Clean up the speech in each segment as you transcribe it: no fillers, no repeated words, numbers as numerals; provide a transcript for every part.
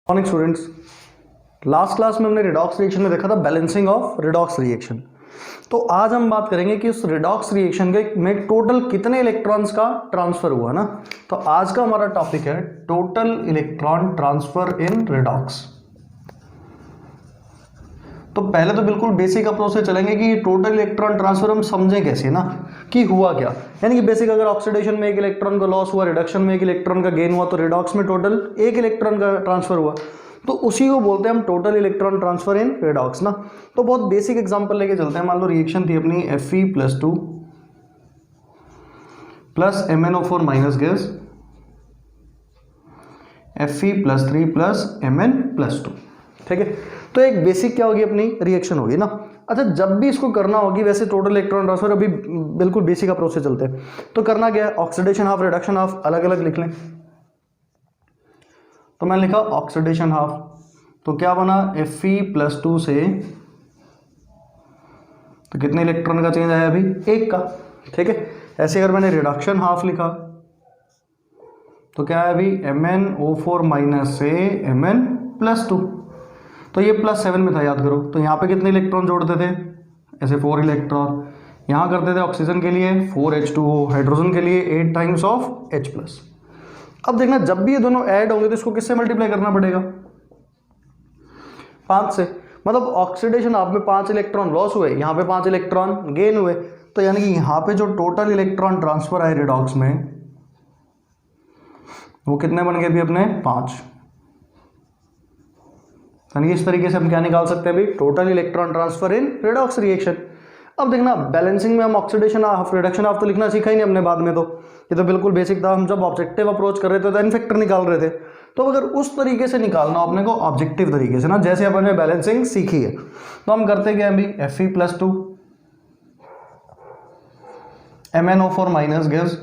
Morning students, last class में हमने redox reaction में देखा था बैलेंसिंग ऑफ रिडॉक्स रिएक्शन। तो आज हम बात करेंगे कि उस रिडॉक्स रिएक्शन के में टोटल कितने इलेक्ट्रॉन्स का ट्रांसफर हुआ ना। तो आज का हमारा टॉपिक है total electron transfer in redox. तो पहले तो बिल्कुल बेसिक अप्रोच से चलेंगे कि टोटल इलेक्ट्रॉन ट्रांसफर हम समझें कैसे ना, कि हुआ क्या। यानी कि बेसिक अगर ऑक्सीडेशन में एक इलेक्ट्रॉन का लॉस हुआ, रिडक्शन में एक इलेक्ट्रॉन का गेन हुआ, तो रिडॉक्स में टोटल एक इलेक्ट्रॉन का ट्रांसफर हुआ, तो उसी को बोलते हैं हम total electron transfer in redox ना। तो बहुत बेसिक एग्जांपल लेके चलते हैं। मान लो रिएक्शन थी अपनी Fe+2 plus MnO4 minus gas Fe+3 plus Mn+2, ठीक है। तो एक बेसिक क्या होगी अपनी रिएक्शन होगी ना। अच्छा, जब भी इसको करना होगी, वैसे टोटल इलेक्ट्रॉन ट्रांसफर अभी बिल्कुल बेसिक अप्रोच से चलते हैं। तो करना क्या है, ऑक्सीडेशन हाफ रिडक्शन हाफ अलग अलग लिख लें। तो मैंने लिखा ऑक्सीडेशन हाफ, तो क्या बना Fe+2 से, तो कितने इलेक्ट्रॉन का चेंज आया अभी, एक का, ठीक है। ऐसे अगर मैंने रिडक्शन हाफ लिखा तो क्या है अभी MnO4 माइनस से Mn+2, तो ये +7 में था, याद करो। तो यहाँ पे कितने इलेक्ट्रॉन जोड़ते थे, ऐसे 4 इलेक्ट्रॉन। यहाँ करते थे ऑक्सीजन के लिए 4H2O, हाइड्रोजन के लिए 8 टाइम्स ऑफ H+। अब देखना, जब भी ये दोनों ऐड होंगे तो इसको किससे मल्टीप्लाई करना पड़ेगा, 5 से। मतलब ऑक्सीडेशन हाफ में 5 इलेक्ट्रॉन लॉस हुए, यहाँ पे 5 इलेक्ट्रॉन गेन हुए, तो यानी कि यहाँ पे जो टोटल इलेक्ट्रॉन ट्रांसफर आए रिडॉक्स में, वो कितने बन गए भी अपने, 5। यानी कि इस तरीके से हम क्या निकाल सकते हैं अभी, total electron transfer in redox reaction. अब देखना, बैलेंसिंग में हम ऑक्सीडेशन हाफ रिडक्शन हाफ तो लिखना सीखा ही नहीं हमने बाद में, तो ये तो बिल्कुल बेसिक था। हम जब ऑब्जेक्टिव अप्रोच कर रहे थे तो एन फैक्टर निकाल रहे थे। तो अगर उस तरीके से निकालना अपने को ऑब्जेक्टिव तरीके से ना, जैसे अपन ने बैलेंसिंग सीखी है, तो हम करते क्या अभी, Fe+2 MnO4 minus gas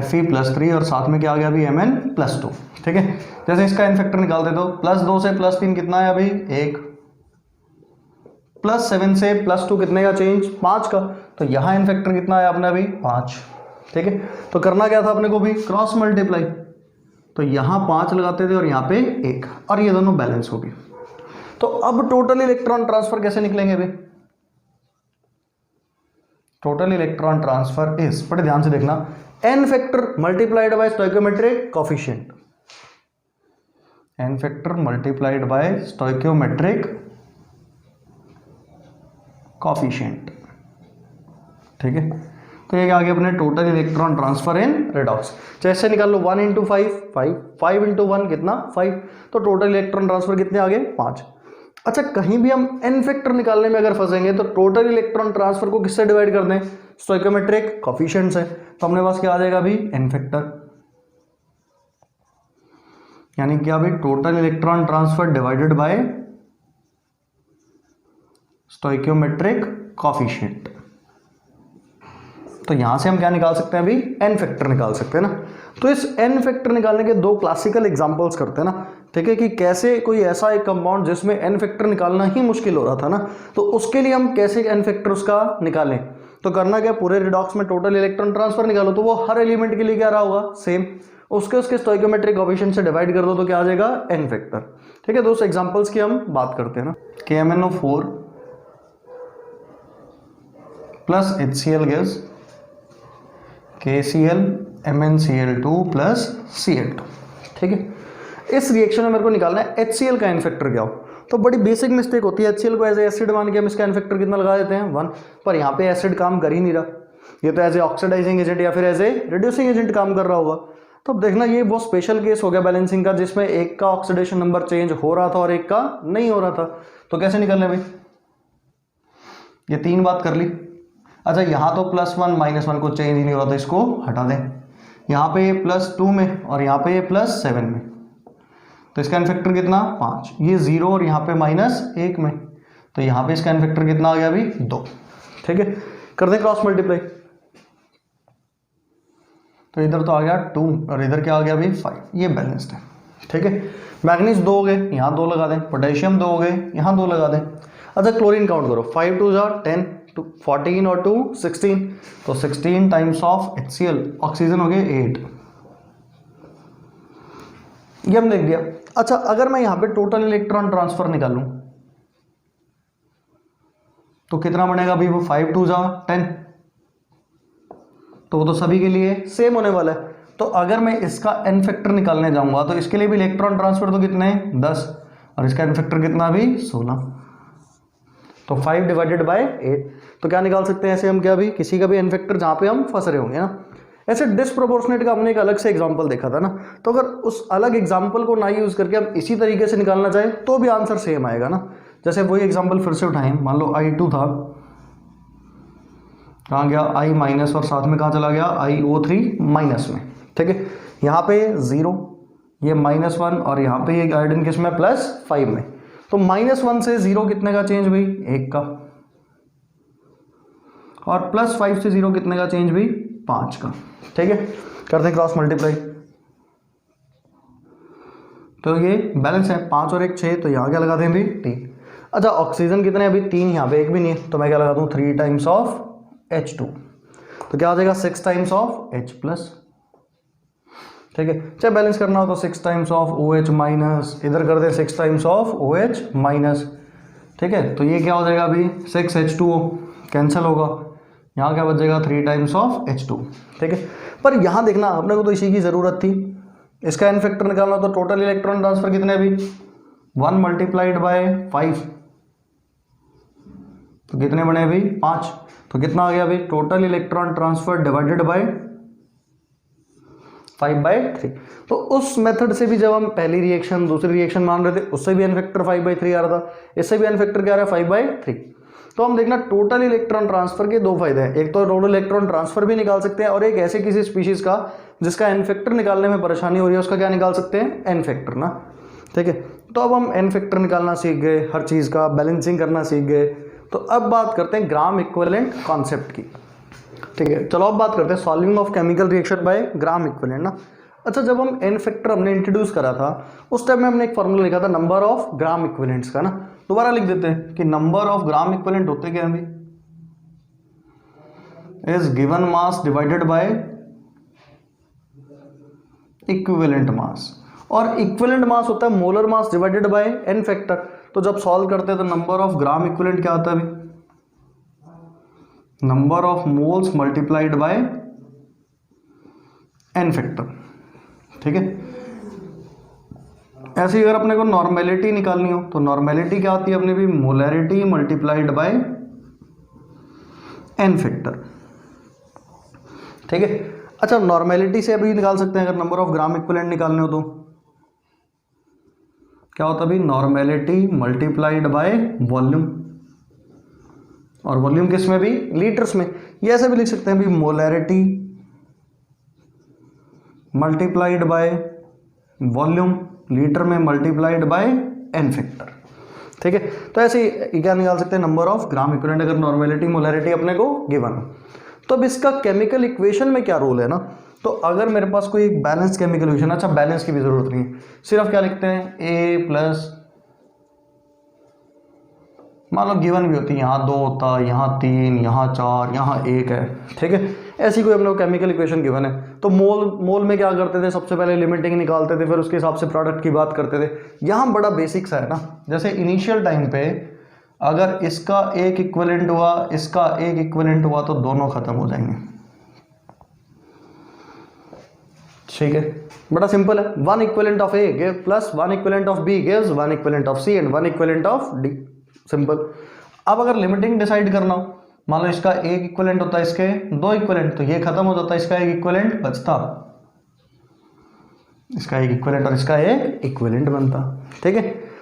Fe+3 और साथ में क्या आ गया अभी Mn+2, ठीक है। जैसे इसका एन फैक्टर निकालते तो +2 से +3 कितना है अभी, 1, +7 से +2 कितने का चेंज, 5 का। तो यहाँ एन फैक्टर कितना है अपने अभी, 5, ठीक है। तो करना क्या था अपने को भी, क्रॉस मल्टीप्लाई। तो यहाँ 5 लगाते थे और यहाँ पे 1, और ये दोनों बैलेंस हो गए। तो अब टोटल इलेक्ट्रॉन ट्रांसफर कैसे निकलेंगे अभी, टोटल इलेक्ट्रॉन ट्रांसफर इज, बड़े ध्यान से देखना, N factor multiplied by stoichiometric coefficient, N factor multiplied by stoichiometric coefficient, ठीक है। तो ये आ गया अपने total electron transfer in redox. जैसे निकाल लो 1 × 5 5, 5 × 1 कितना, 5। तो टोटल इलेक्ट्रॉन ट्रांसफर कितने आ गए, 5। अच्छा, कहीं भी हम एन फैक्टर निकालने में अगर फंसेंगे तो टोटल इलेक्ट्रॉन ट्रांसफर को किससे डिवाइड कर दें, स्टोइकियोमेट्रिक कोफिशिएंट से। तो अपने पास क्या आ जाएगा अभी, एन फैक्टर, यानी क्या अभी total electron transfer divided by stoichiometric coefficient. तो यहां से हम क्या निकाल सकते हैं अभी, एन फैक्टर निकाल सकते हैं ना। तो इस एन फैक्टर निकालने के दो क्लासिकल एग्जांपल्स करते हैं ना, ठीक है, कि कैसे कोई ऐसा एक कंपाउंड जिसमें एन फैक्टर निकालना ही मुश्किल हो रहा था ना, तो उसके लिए हम कैसे एन फैक्टर उसका निकालें। तो करना क्या, पूरे रिडॉक्स में टोटल इलेक्ट्रॉन ट्रांसफर निकालो, तो वो हर एलिमेंट के लिए क्या रहा होगा, सेम। उसके स्टोइकियोमेट्रिक कोफिशिएंट से डिवाइड कर दो तो क्या आ जाएगा, एन फैक्टर, ठीक है। तो उस एग्जांपल्स की हम बात करते हैं ना, कि MnO4 plus HCl gas KCl MnCl2 plus Cl2, ठीक है। इस रिएक्शन में मेरे को निकालना है HCl का एन फैक्टर क्या हो। तो बड़ी बेसिक मिस्टेक होती है, HCl को एज ए एसिड मान के हम इसका एन फैक्टर कितना लगा देते हैं, 1। पर यहाँ पे एसिड काम कर ही नहीं रहा, ये तो एज ए ऑक्सीडाइजिंग एजेंट या फिर एज ए रिड्यूसिंग एजेंट काम कर रहा होगा। तो अब देखना, ये बहुत स्पेशल केस हो गया बैलेंसिंग का, जिसमें एक का ऑक्सीडेशन नंबर चेंज हो रहा था और एक का नहीं हो रहा था। तो कैसे निकलने भाई, ये 3 बात कर ली। अच्छा, यहाँ तो +1 -1 को चेंज ही नहीं हो रहा था, इसको हटा दें। यहाँ पे +2 में और यहाँ पे +7 में, तो इसका एन फैक्टर कितना, 5। ये 0 और यहाँ पे -1 में, तो यहाँ पे इसका एन फैक्टर कितना आ गया अभी, 2, ठीक है। कर दें क्रॉस मल्टीप्लाई, तो इधर तो आ गया 2 और इधर क्या आ गया अभी, 5। ये बैलेंस्ड है, ठीक है। मैग्नीज 2 हो गए, यहाँ 2 लगा दें। पोटेशियम 2 हो गए, यहाँ 2 लगा दें। अच्छा, क्लोरीन काउंट करो, 5 2 10, 14 और 2 16, तो 16 टाइम्स ऑफ HCl, ऑक्सीजन हो गए 8। ये हम लिख दिया। अच्छा, अगर मैं यहाँ पे टोटल इलेक्ट्रॉन ट्रांसफर निकालूं तो कितना बनेगा भाई? वो 5 2 जा 10, तो वो तो सभी के लिए सेम होने वाला है। तो अगर मैं इसका एन फैक्टर निकालने जाऊंगा तो इसके लिए भी इलेक्ट्रॉन ट्रांसफर तो कितने हैं? 10, और इसका एन फैक्टर कितना भी? 16। तो 5 डिवाइडेड बाय 8। तो क्या निकाल सकते हैं ऐसे हम? क्या भी किसी का भी एन फैक्टर जहां पे हम फंस रहे होंगे ना। ऐसे डिस्प्रोपोर्शनेट का हमने एक अलग से एग्जांपल देखा था ना, तो अगर उस अलग एग्जांपल को ना यूज करके हम इसी तरीके से निकालना चाहें तो भी आंसर सेम आएगा ना। जैसे वही एग्जांपल फिर से उठाएं, मान लो I2 था, कहाँ गया? I माइनस, और साथ में कहाँ चला गया? IO3 माइनस में। ठीक है, यहाँ पे 0, ये -1, और यहाँ पे ये आयोडीन किस में? +5 में। तो -1 से 0 कितने का चेंज भाई? 1 का, और +5 से 0 कितने का चेंज भाई? 5 का। ठीक है, करते हैं क्रॉस मल्टीप्लाई, तो ये बैलेंस है 5 और 1 6, तो यहाँ क्या लगा दें भाई? 3। अच्छा, ऑक्सीजन कितने? अभी 3, यहाँ पे 1 भी नहीं है, तो मैं क्या लगा दूँ? 3 टाइम्स ऑफ H2, तो क्या हो जाएगा? 6 टाइम्स ऑफ H+। ठीक है, चाहे बैलेंस करना हो तो 6 टाइम्स ऑफ OH माइनस, इधर कर दे 6 टाइम्स ऑफ OH माइनस। ठीक है, तो ये क्या हो जाएगा अभी? 6 H2O कैंसिल होगा, यहाँ क्या बचेगा? 3 टाइम्स ऑफ H2। ठीक है, पर यहाँ देखना अपने को तो इसी की ज़रूरत थी। इसका एन फैक्टर निकालना, तो टोटल इलेक्ट्रॉन ट्रांसफर कितने अभी? 1 मल्टीप्लाइड बाय 5, तो कितने बने अभी? 5। तो कितना आ गया अभी? Total electron transfer divided by 5/3। तो उस मेथड से भी जब हम पहली रिएक्शन दूसरी रिएक्शन मान रहे थे, उससे भी एन फैक्टर 5/3 आ रहा था, इससे भी एन फैक्टर क्या आ रहा है? 5/3। तो हम देखना टोटल इलेक्ट्रॉन ट्रांसफर के दो फायदे हैं, एक तो टोटल इलेक्ट्रॉन ट्रांसफर भी निकाल सकते हैं, और एक ऐसे किसी स्पीशीज का जिसका एन फैक्टर निकालने में परेशानी हो रही है उसका क्या निकाल सकते हैं? एन फैक्टर ना। ठीक है, तो अब हम एन फैक्टर निकालना सीख गए, हर चीज़ का बैलेंसिंग करना सीख गए। तो अब बात करते हैं ग्राम इक्विवेलेंट कॉन्सेप्ट की। ठीक है, चलो अब बात करते हैं solving of chemical reaction by gram equivalent ना। अच्छा, जब हम एन फैक्टर हमने इंट्रोड्यूस करा था उस टाइम में हमने एक फॉर्मूला लिखा था नंबर ऑफ ग्राम इक्विवेलेंट्स का ना। दोबारा लिख देते हैं कि नंबर ऑफ ग्राम इक्विवेलेंट होते क्या हैं? Is given mass divided by equivalent mass, और इक्विवेलेंट मास होता है molar mass divided by N factor. तो जब सॉल्व करते हैं तो नंबर ऑफ ग्राम इक्विवेलेंट क्या आता है अभी? Number of moles multiplied by N factor. ठीक है, ऐसे ही अगर अपने को नॉर्मेलिटी निकालनी हो तो नॉर्मेलिटी क्या आती है अपने भी? Molarity multiplied by N factor. ठीक है, अच्छा नॉर्मेलिटी से अभी निकाल सकते हैं अगर नंबर ऑफ ग्राम इक्विवेलेंट निकालने हो तो क्या होता है अभी? नॉर्मेलिटी मल्टीप्लाइड बाय वॉल्यूम, और वॉल्यूम किस में भी? लीटर्स में। ये ऐसे भी लिख सकते हैं भी molarity multiplied by volume, litre में मल्टीप्लाइड बाय एन फैक्टर। ठीक है, तो ऐसे ही क्या निकाल सकते हैं? नंबर ऑफ ग्राम इक्विवेलेंट अगर नॉर्मेलिटी मोलैरिटी अपने को गिवन हो। तो अब इसका केमिकल इक्वेशन में क्या रोल है ना, तो अगर मेरे पास कोई एक बैलेंस केमिकल इक्वेशन, अच्छा बैलेंस की भी जरूरत नहीं है, सिर्फ क्या लिखते हैं? A प्लस, मान लो गिवन भी होती है, यहाँ 2 होता, यहाँ 3, यहाँ 4, यहाँ 1 है। ठीक है, ऐसी कोई हम लोग केमिकल इक्वेशन गिवन है तो मोल में क्या करते थे? सबसे पहले लिमिटिंग निकालते थे, फिर उसके हिसाब से प्रोडक्ट की बात करते थे। यहाँ बड़ा बेसिक्स है ना, जैसे इनिशियल टाइम पे अगर इसका एक इक्विवेलेंट हुआ, इसका एक इक्विवेलेंट हुआ, तो दोनों खत्म हो जाएंगे। ठीक है, बड़ा सिंपल है। 1 equivalent of A plus 1 equivalent of B gives 1 equivalent of C and 1 equivalent of D। Simple. अब अगर लिमिटिंग डिसाइड करना हो, मान लो इसका एक इक्विवेलेंट होता है, इसके 2 इक्विवेलेंट, तो ये खत्म हो जाता है, इसका एक इक्विवेलेंट बचता, इसका एक इक्विवेलेंट और इसका एक इक्विवेलेंट बनता। ठीक है,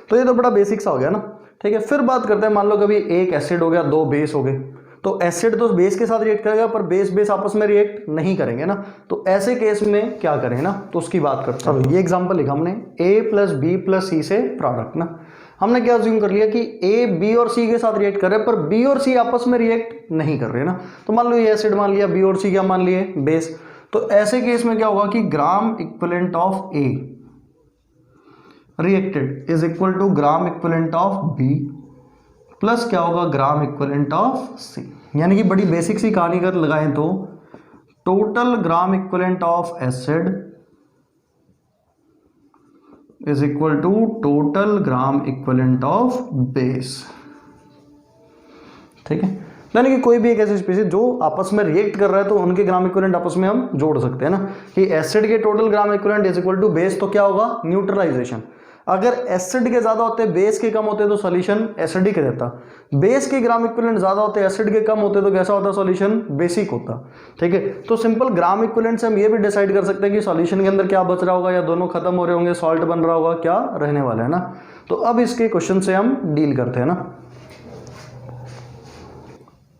तो ये तो बड़ा बेसिक सा हो गया ना। ठीक है, फिर बात करते हैं, मान लो कभी एक एसिड हो गया, 2 बेस हो गए, तो एसिड तो बेस के साथ रिएक्ट करेगा पर बेस आपस में रिएक्ट नहीं करेंगे ना। तो ऐसे केस में क्या करें ना, तो उसकी बात करते हैं। ये एग्जांपल लिखा हमने A plus B plus C से प्रोडक्ट ना। हमने क्या अज्यूम कर लिया कि A B और C के साथ रिएक्ट कर रहे हैं पर B और C आपस में रिएक्ट नहीं कर रहे ना। तो मान लो ये एसिड मान लिया, B और C क्या मान लिए? बेस। तो ऐसे केस में क्या होगा कि gram equivalent of A reacted is equal to gram equivalent of B plus क्या होगा? Gram equivalent of C। यानी कि बड़ी बेसिक सी कहानी अगर लगाएं तो total gram equivalent of acid is equal to total gram equivalent of base. ठीक है, यानी कि कोई भी एक ऐसी स्पीसीज जो आपस में रिएक्ट कर रहा है तो उनके ग्राम इक्विवेलेंट आपस में हम जोड़ सकते हैं ना, कि एसिड के total gram equivalent is equal to base, तो क्या होगा न्यूट्रलाइजेशन। अगर एसिड के ज्यादा होते बेस के कम होते तो सॉल्यूशन एसिडिक रहता, बेस के ग्राम इक्विवेलेंट ज्यादा होते एसिड के कम होते तो कैसा होता सॉल्यूशन बेसिक होता। ठीक है, तो सिंपल ग्राम इक्विवेलेंट से हम ये भी डिसाइड कर सकते हैं कि सॉल्यूशन के अंदर क्या बच रहा होगा, या दोनों खत्म हो रहे होंगे, सॉल्ट बन रहा होगा, क्या रहने वाला है ना। तो अब इसके क्वेश्चन से हम डील करते हैं ना।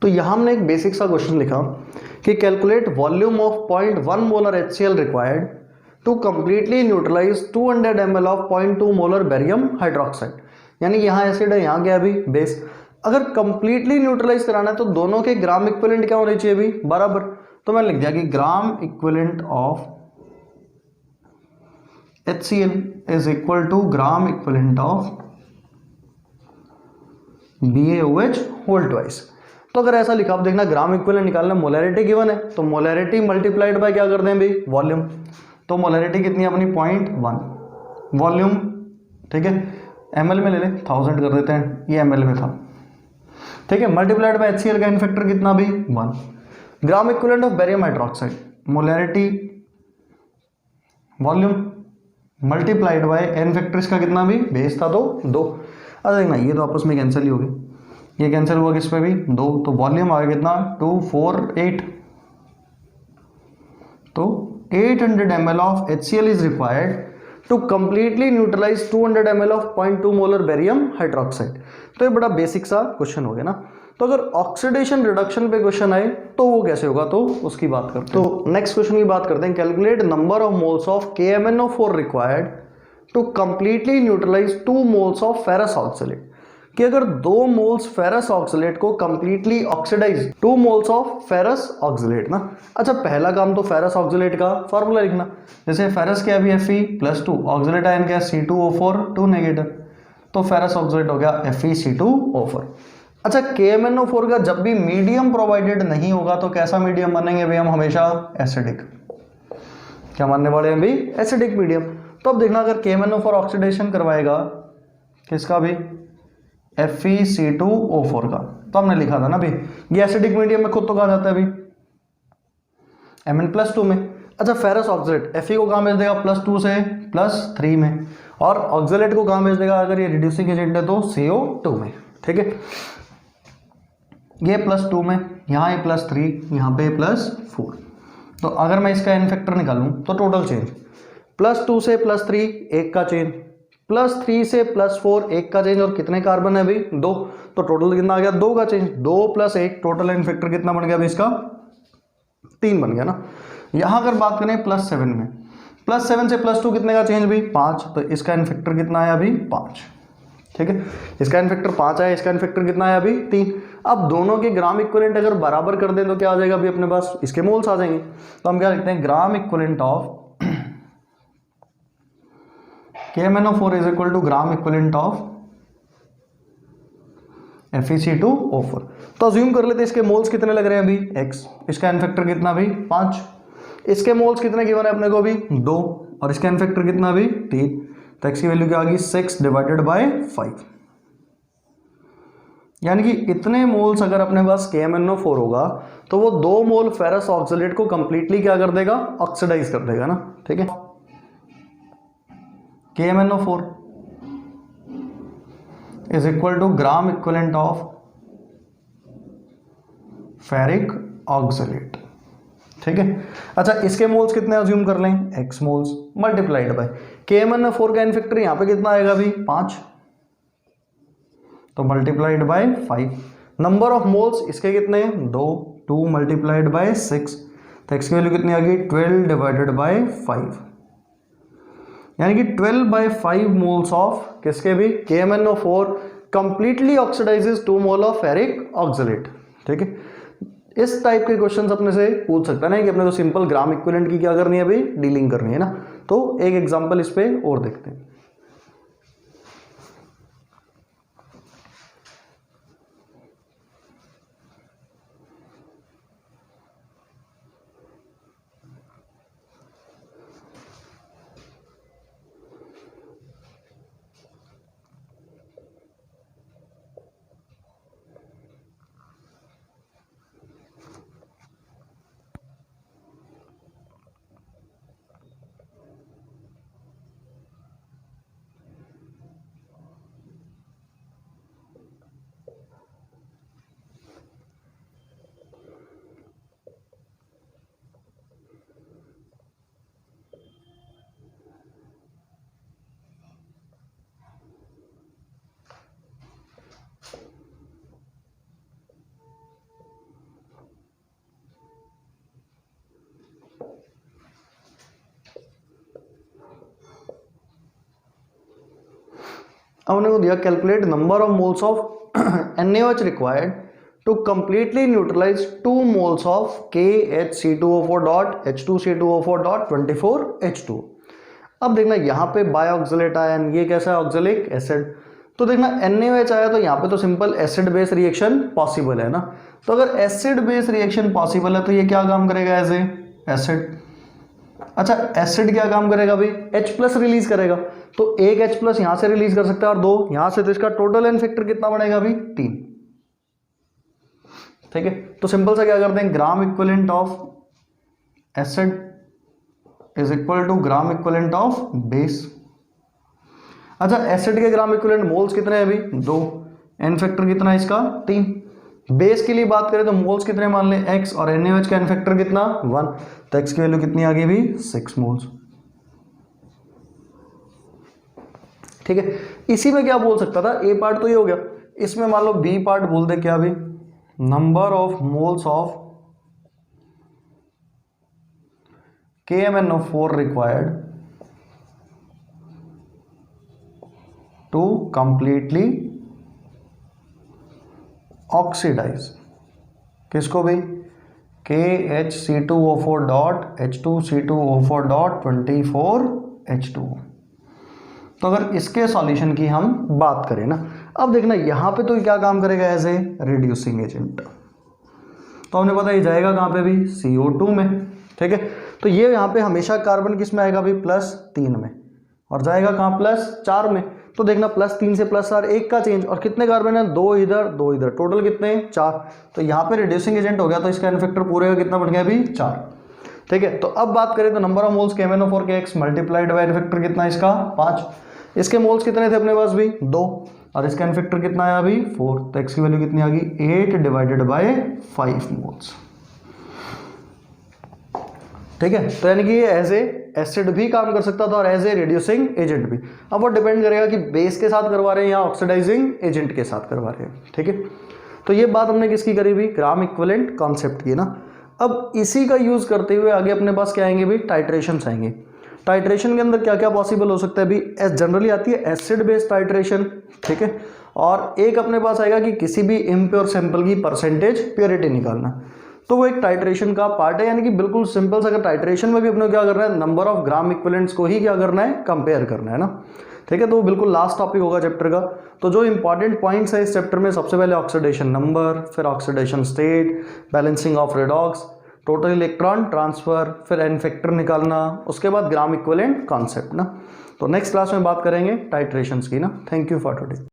तो यहां हमने एक बेसिक सा क्वेश्चन लिखा कि calculate volume of 0.1 molar HCl required to completely neutralise 200 ml of 0.2 molar barium hydroxide. यानी यहाँ एसिड है, यहाँ क्या है अभी बेस। अगर कंप्लीटली न्यूट्रलाइज कराना है तो दोनों के ग्राम इक्विवेलेंट क्या होने चाहिए अभी बराबर। तो मैंने लिख दिया कि gram equivalent of HCl is equal to gram equivalent of BaOH whole twice. तो अगर ऐसा लिखा, आप देखना ग्राम इक्विवेलेंट निकालना, मोलैरिटी गिवन है तो मोलैरिटी मल्टीप्लाइड बाय क्या कर दें भाई वॉल्यूम। तो मोलैरिटी कितनी है अपनी 0.1, वॉल्यूम ठीक है ml में ले लें, 1000 कर देते हैं, ये ml में था। ठीक है, मल्टीप्लाइड बाय HCl का इनफैक्टर कितना भी 1, gram equivalent of barium hydroxide, molarity volume multiplied by N factor इसका कितना भी बेस था तो 2। अब देखना ये तो आपस में कैंसिल ही हो गए, ये कैंसिल हुआ किस पे भी 2, तो वॉल्यूम आ गया कितना 248। तो 800 ml of HCl is required to completely neutralise 200 ml of 0.2 molar barium hydroxide. तो ये बड़ा बेसिक सा क्वेश्चन हो गया ना। तो अगर ऑक्सीडेशन रिडक्शन पे क्वेश्चन आए तो वो कैसे होगा, तो उसकी बात करते हैं। तो नेक्स्ट क्वेश्चन की बात करते हैं, calculate number of moles of KMnO4 required to completely neutralise 2 moles of ferrous oxalate. कि अगर 2 मोल्स फेरस ऑक्सलेट को completely oxidise 2 moles of ferrous oxalate ना। अच्छा, पहला काम तो फेरस ऑक्सलेट का फार्मूला लिखना, जैसे फेरस क्या है Fe+2, ऑक्सलेट आयन क्या है C2O4 2 नेगेटिव, तो फेरस ऑक्सलेट हो गया Fe(C2O4). अच्छा, KMnO4 का जब भी मीडियम प्रोवाइडेड नहीं होगा तो कैसा मीडियम मानेंगे भाई हम हमेशा एसिडिक। क्या मानने वाले हैं भाई एसिडिक मीडियम। तो अब देखना अगर KMnO4 ऑक्सीडेशन करवाएगा किसका भी FeC2O4 का, तो हमने लिखा था ना भाई ये एसिडिक मीडियम में खुद तो कहा जाता है भाई Mn+2 में। अच्छा, फेरस ऑक्सलेट Fe को कहाँ भेज देगा +2 से +3 में, और ऑक्सलेट को कहाँ भेज देगा अगर ये रिड्यूसिंग एजेंट है तो CO2 में। ठीक है, ये +2 में, यहाँ ये +3, यहाँ पे +4। तो अगर मैं इसका एन फैक्टर निकालूं तो टोटल चेंज +2 से +3 1 का चेंज, +3 से +4 1 का चेंज, और कितने कार्बन है अभी 2, तो टोटल कितना आ गया 2 का चेंज, 2 + 1 टोटल एन फैक्टर कितना बन गया अभी इसका 3 बन गया ना। यहां अगर बात करें +7 में, +7 से +2 कितने का चेंज भी 5, तो इसका एन फैक्टर कितना है अभी 5। ठीक है, इसका एन फैक्टर 5 आया, इसका एन फैक्टर कितना है अभी 3। अब दोनों के ग्राम इक्विवेलेंट अगर बराबर कर दें तो क्या आ जाएगा अभी अपने पास, इसके मोल्स आ जाएंगे। तो हम क्या लिखते हैं gram equivalent of KMnO4 is equal to gram equivalent of FeC2O4। तो अज्यूम कर लेते हैं इसके मोल्स कितने लग रहे हैं अभी x, इसका एन फैक्टर कितना भी 5, इसके मोल्स कितने गिवन है अपने को अभी 2, और इसका एन फैक्टर कितना भी 3, तो x की वैल्यू क्या आ गई 6 डिवाइडेड बाय 5। यानी कि इतने मोल्स अगर अपने पास KMnO4 होगा तो वो 2 मोल फेरस ऑक्सलेट को कंप्लीटली क्या कर देगा ऑक्सीडाइज कर देगा ना। ठीक है, KMnO4 is equal to gram equivalent of ferric oxalate. ठीक है, अच्छा इसके मोल्स कितने अज्यूम कर लें x moles multiplied bye KMnO4 का एन फैक्टर यहाँ पे कितना आएगा अभी 5, तो multiplied by 5। Number of moles इसके कितने 2 मल्टीप्लाइड बाय 6, तो x की वैल्यू कितनी आ गई 12 डिवाइडेड बाय 5। यानी कि 12/5 मोल्स ऑफ किसके भी KMnO4 completely oxidises 2 mole of ferric oxalate. ठीक है, इस टाइप के क्वेश्चंस अपने से पूछ सकता है ना कि अपने को सिंपल ग्राम इक्विवेलेंट की क्या करनी है अभी डीलिंग करनी है ना। तो एक एग्जांपल इस पे और देखते हैं। अब उन्हें को दिया calculate number of moles of NaOH required to completely neutralise 2 moles of KHC2O4.H2C2O4.24H2। अब देखना यहाँ पे बायोऑक्सलेट आयन, ये कैसा है ऑक्सैलिक एसिड। तो देखना NaOH आया तो यहाँ पे तो simple acid base reaction possible है ना। तो अगर एसिड बेस रिएक्शन पॉसिबल है तो ये क्या काम करेगा एज ए एसिड। अच्छा एसिड क्या काम करेगा भाई, H+ रिलीज करेगा। तो एक H+ यहां से रिलीज कर सकता है और 2 यहां से, तो इसका टोटल एन फैक्टर कितना बनेगा अभी 3। ठीक है, तो सिंपल सा क्या करते हैं, gram equivalent of acid is equal to gram equivalent of base. अच्छा एसिड के ग्राम इक्विवेलेंट मोल्स कितने हैं अभी 2, एन फैक्टर कितना है इसका 3। बेस के लिए बात करें तो मोल्स कितने मान लें x, और NaOH का एन फैक्टर कितना 1, तो x की वैल्यू कितनी आ गई भी 6 मोल्स। ठीक है, इसी में क्या बोल सकता था, ए पार्ट तो ये हो गया, इसमें मान लो बी पार्ट बोल दे क्या भी, number of moles of KMnO4 required to completely oxidise किसको भी, KHC2O4.H2C2O4.24H2। तो अगर इसके सॉल्यूशन की हम बात करें ना, अब देखना यहाँ पे तो क्या काम करेगा एज ए रिड्यूसिंग एजेंट। तो हमने पता ये जाएगा कहाँ पे भी CO2 में। ठीक है, तो ये यहाँ पे हमेशा कार्बन किस में आएगा भी +3 में, और जाएगा कहाँ +4 में। तो देखना +3 से +4 1 का चेंज, और कितने कार्बन है 2 इधर 2 इधर, टोटल कितने 4। तो यहाँ पे रिड्यूसिंग एजेंट हो गया, तो इसका एन फैक्टर पूरे का कितना बन गया अभी 4। ठीक है, तो अब बात करें तो नंबर ऑफ मोल्स KMnO4 के x multiplied by N factor कितना इसका 5। इसके मोल्स कितने थे अपने पास भी 2, और इसका एन फैक्टर कितना आया अभी 4, तो x की वैल्यू कितनी आ गई 8 डिवाइडेड बाय 5 मोल्स। ठीक है, तो यानी कि ये एज ए एसिड भी काम कर सकता था और एज ए रिड्यूसिंग एजेंट भी। अब वो डिपेंड करेगा कि बेस के साथ करवा रहे हैं या ऑक्सीडाइजिंग एजेंट के साथ करवा रहे हैं। ठीक है, तो ये बात हमने किसकी करी भी, ग्राम इक्विवेलेंट कॉन्सेप्ट की ना। अब इसी का यूज करते हुए आगे अपने पास क्या आएंगे भी, टाइट्रेशंस आएंगे। टाइट्रेशन के अंदर क्या क्या पॉसिबल हो सकता है भी, जनरली आती है एसिड बेस्ड टाइट्रेशन। ठीक है, और एक अपने पास आएगा कि किसी भी इम्प्योर सैंपल की परसेंटेज प्योरिटी निकालना, तो वो एक टाइट्रेशन का पार्ट है। यानी कि बिल्कुल सिंपल सा, अगर टाइट्रेशन में भी अपने क्या करना है, नंबर ऑफ ग्राम इक्विवेलेंट्स को ही क्या करना है, कंपेयर करना है ना। ठीक है, तो वो बिल्कुल लास्ट टॉपिक होगा चैप्टर का। तो जो इंपॉर्टेंट पॉइंट्स है इस चैप्टर में, सबसे पहले ऑक्सीडेशन नंबर, फिर oxidation state, balancing of redox, total electron transfer, फिर एन फैक्टर निकालना, उसके बाद ग्राम इक्विवेलेंट कॉन्सेप्ट ना। तो नेक्स्ट क्लास में बात करेंगे टाइट्रेशंस की ना। Thank you for today.